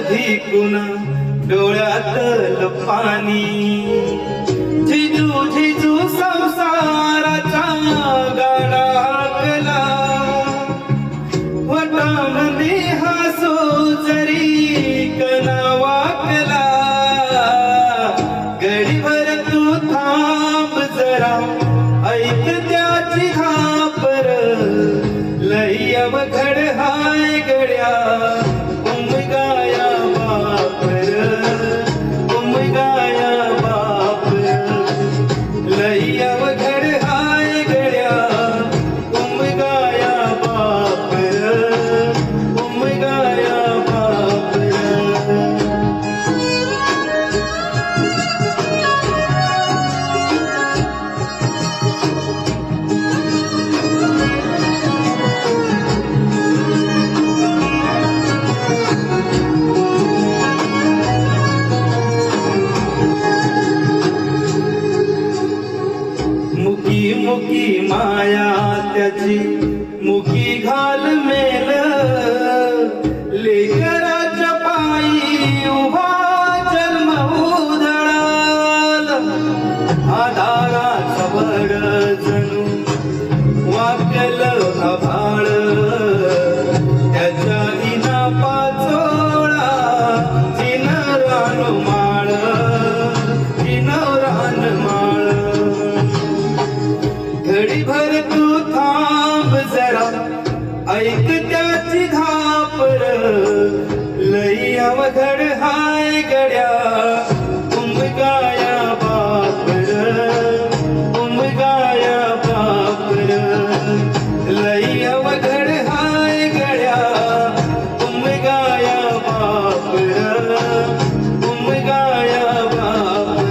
कधी कुणा डोळ्यातल पाणी झिजू झिजू संसाराचा गाडा हाकला वटामध्ये हसू जरी कणा वाकला गडीभर तू थांब जरा ऐक त्याची खापर लई अवघड हाय गड्या उमगाया बापर उमगाया बापर लई अवघड हाय गड्या उमगाया बापर उमगाया बापर मुकी मुकी माया त्याची मुकी घाल मेल लेकराच्या पायी उभा जन्म उधळाल आधाराचा बड जणू वाकल आभाळ त्याच्या इना पाचोळा जिन रानमाळ जिन रानमाळ घडीभर तू थांब जरा ऐक त्याची घापर लई अवघड हाय गड्या उमगाया बापर उमगाया बापर लई अवघड हाय गड्या उमगाया बापर उमगाया बापर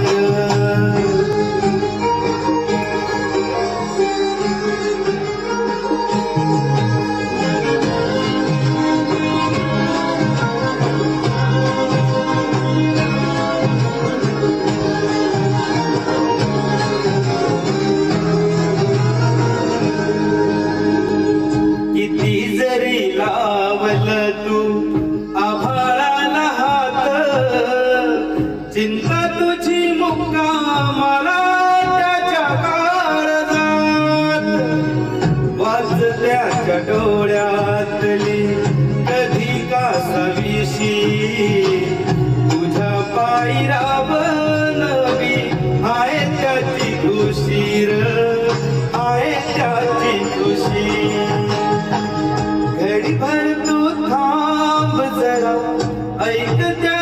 किती जरी लावल तू आभाळाला हात चिंता तुझी मुक्कामाला त्याच्या काळजात वाच त्याच्या डोळ्यातली कधी कासाविशी तुझ्या पायी राबनवी आहे त्याची खुशीर आहे त्याची खुशी घडीभर तू थांब जरा ऐक त्या